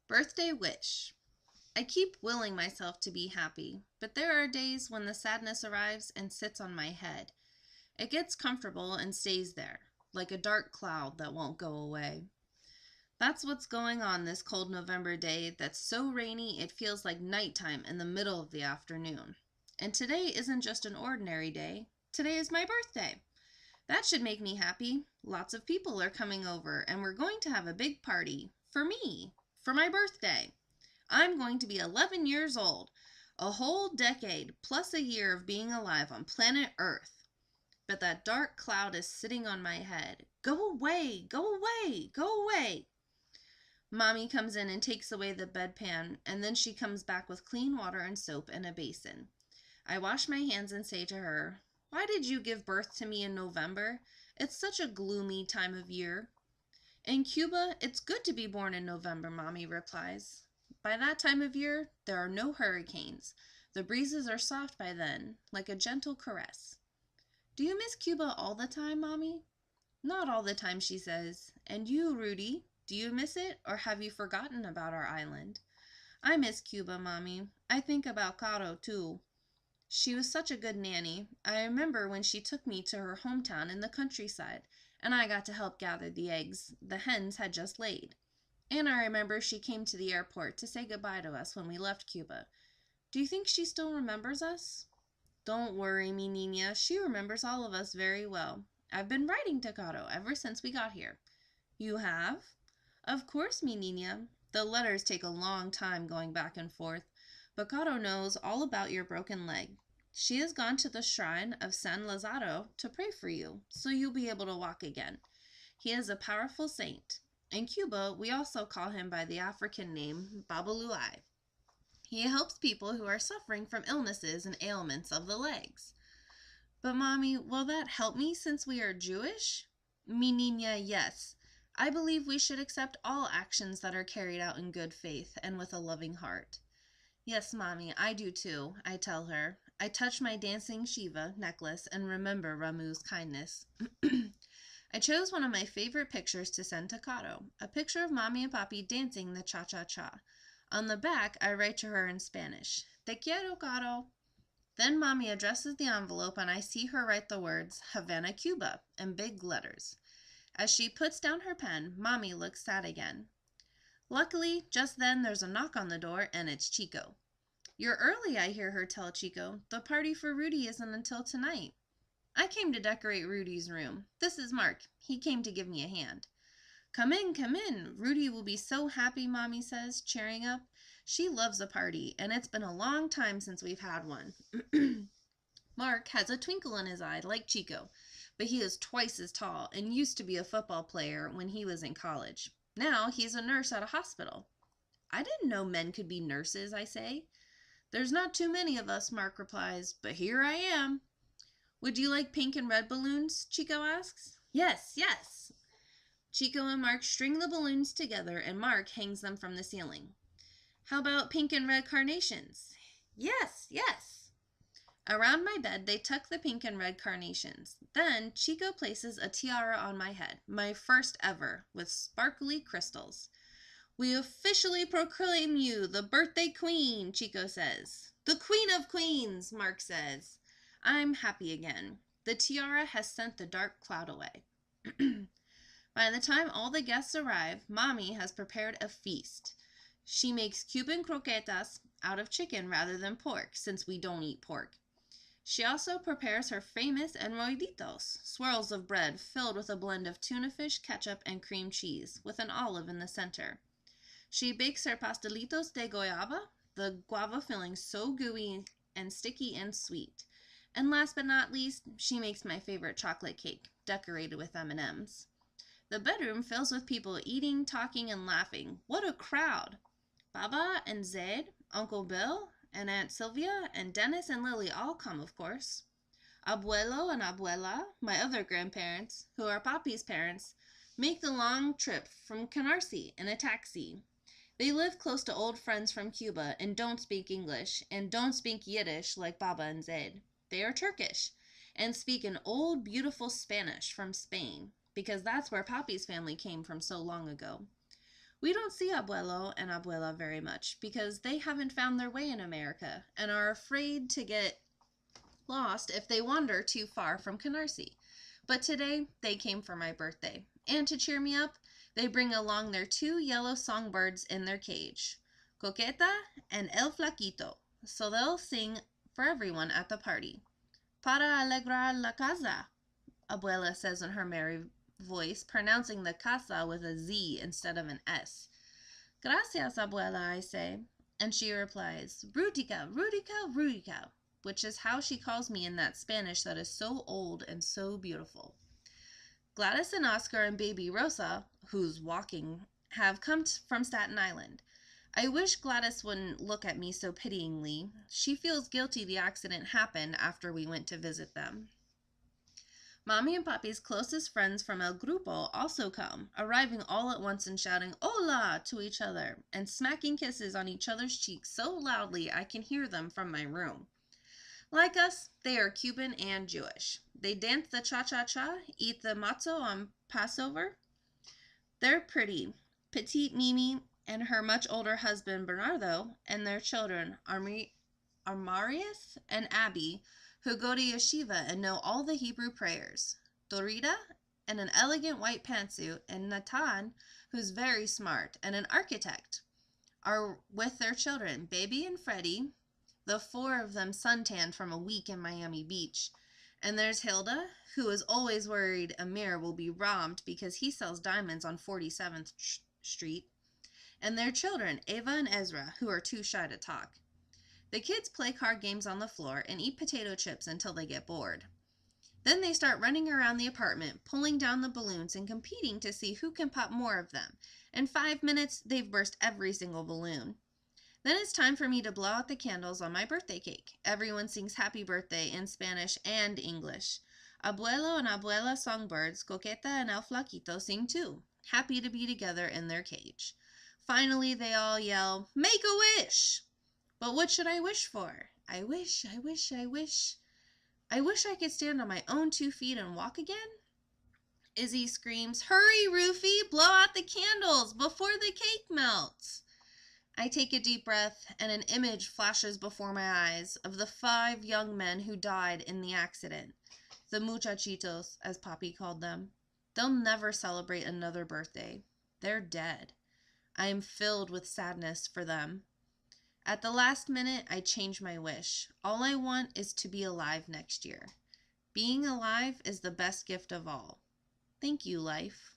Birthday Wish. I keep willing myself to be happy, but there are days when the sadness arrives and sits on my head. It gets comfortable and stays there, like a dark cloud that won't go away. That's what's going on this cold November day that's so rainy it feels like nighttime in the middle of the afternoon. And today isn't just an ordinary day. Today is my birthday. That should make me happy. Lots of people are coming over, and we're going to have a big party. For me. For my birthday. I'm going to be 11 years old. A whole decade plus a year of being alive on planet Earth. But that dark cloud is sitting on my head. Go away! Go away! Go away! Mommy comes in and takes away the bedpan, and then she comes back with clean water and soap and a basin. I wash my hands and say to her, "Why did you give birth to me in November? It's such a gloomy time of year." "In Cuba, it's good to be born in November," Mommy replies. "By that time of year, there are no hurricanes. The breezes are soft by then, like a gentle caress." "Do you miss Cuba all the time, Mommy?" "Not all the time," she says. "And you, Rudy, do you miss it, or have you forgotten about our island?" "I miss Cuba, Mommy. I think about Caro, too. She was such a good nanny. I remember when she took me to her hometown in the countryside, and I got to help gather the eggs the hens had just laid. And I remember she came to the airport to say goodbye to us when we left Cuba. Do you think she still remembers us?" "Don't worry, mi niña. She remembers all of us very well. I've been writing to Caro ever since we got here." "You have?" "Of course, mi niña. The letters take a long time going back and forth, but Caro knows all about your broken leg. She has gone to the shrine of San Lazaro to pray for you, so you'll be able to walk again. He is a powerful saint. In Cuba, we also call him by the African name Babaluai. He helps people who are suffering from illnesses and ailments of the legs." "But, Mommy, will that help me since we are Jewish?" "Mi niña, yes. I believe we should accept all actions that are carried out in good faith and with a loving heart." "Yes, Mommy, I do too," I tell her. I touch my dancing Shiva necklace and remember Ramu's kindness. I chose one of my favorite pictures to send to Caro, a picture of Mommy and Papi dancing the cha-cha-cha. On the back, I write to her in Spanish, "Te quiero, Caro." Then Mommy addresses the envelope and I see her write the words, "Havana, Cuba," in big letters. As she puts down her pen, Mommy looks sad again. Luckily, just then there's a knock on the door and it's Chico. "You're early," I hear her tell Chico. "The party for Rudy isn't until tonight." "I came to decorate Rudy's room. This is Mark. He came to give me a hand." Come in, come in. Rudy will be so happy," Mommy says, cheering up. She loves a party, and it's been a long time since we've had one. Mark has a twinkle in his eye, like Chico, but he is twice as tall and used to be a football player when he was in college. Now he's a nurse at a hospital. "I didn't know men could be nurses," I say. "There's not too many of us," Mark replies, "but here I am." "Would you like pink and red balloons?" Chico asks. "Yes, yes." Chico and Mark string the balloons together and Mark hangs them from the ceiling. "How about pink and red carnations?" "Yes, yes." Around my bed, they tuck the pink and red carnations. Then Chico places a tiara on my head, my first ever, with sparkly crystals. "We officially proclaim you the birthday queen," Chico says. "The queen of queens," Mark says. I'm happy again. The tiara has sent the dark cloud away. By the time all the guests arrive, Mommy has prepared a feast. She makes Cuban croquetas out of chicken rather than pork, since we don't eat pork. She also prepares her famous enrolladitos, swirls of bread filled with a blend of tuna fish, ketchup, and cream cheese, with an olive in the center. She bakes her pastelitos de guayaba, the guava filling so gooey and sticky and sweet. And last but not least, she makes my favorite chocolate cake, decorated with M&Ms. The bedroom fills with people eating, talking, and laughing. What a crowd! Baba and Zaid, Uncle Bill, and Aunt Sylvia, and Dennis and Lily all come, of course. Abuelo and Abuela, my other grandparents, who are Papi's parents, make the long trip from Canarsie in a taxi. They live close to old friends from Cuba and don't speak English, and don't speak Yiddish like Baba and Zaid. They are Turkish, and speak an old, beautiful Spanish from Spain, because that's where Papi's family came from so long ago. We don't see Abuelo and Abuela very much because they haven't found their way in America and are afraid to get lost if they wander too far from Canarsie. But today they came for my birthday, and to cheer me up, they bring along their two yellow songbirds in their cage, Coqueta and El Flaquito, so they'll sing for everyone at the party. Para alegrar la casa, Abuela says in her merry voice, pronouncing the casa with a Z instead of an S. Gracias, Abuela, I say, and she replies, Rudica, Rudica, Rudica, which is how she calls me in that Spanish that is so old and so beautiful. Gladys and Oscar and baby Rosa, who's walking, have come from Staten Island. I wish Gladys wouldn't look at me so pityingly. She feels guilty the accident happened after we went to visit them. Mommy and Papi's closest friends from El Grupo also come, arriving all at once and shouting "Hola" to each other and smacking kisses on each other's cheeks so loudly I can hear them from my room. Like us, they are Cuban and Jewish. They dance the cha-cha-cha, eat the matzo on Passover. They're pretty. Petite Mimi and her much older husband Bernardo and their children Armarius and Abby, who go to yeshiva and know all the Hebrew prayers. Dorita and an elegant white pantsuit, and Natan, who's very smart and an architect, are with their children, Baby and Freddie, the four of them suntanned from a week in Miami Beach. And there's Hilda, who is always worried Amir will be robbed because he sells diamonds on 47th Street. And their children, Ava and Ezra, who are too shy to talk. The kids play card games on the floor and eat potato chips until they get bored. Then they start running around the apartment, pulling down the balloons and competing to see who can pop more of them. In 5 minutes, they've burst every single balloon. Then it's time for me to blow out the candles on my birthday cake. Everyone sings happy birthday in Spanish and English. Abuelo and Abuela songbirds, Coqueta and El Flaquito, sing too, happy to be together in their cage. Finally, they all yell, "Make a wish!" But what should I wish for? I wish I could stand on my own 2 feet and walk again. Izzy screams, "Hurry, Rufy, blow out the candles before the cake melts." I take a deep breath, and an image flashes before my eyes of the 5 young men who died in the accident. The muchachitos, as Papi called them. They'll never celebrate another birthday. They're dead. I am filled with sadness for them. At the last minute, I change my wish. All I want is to be alive next year. Being alive is the best gift of all. Thank you, life.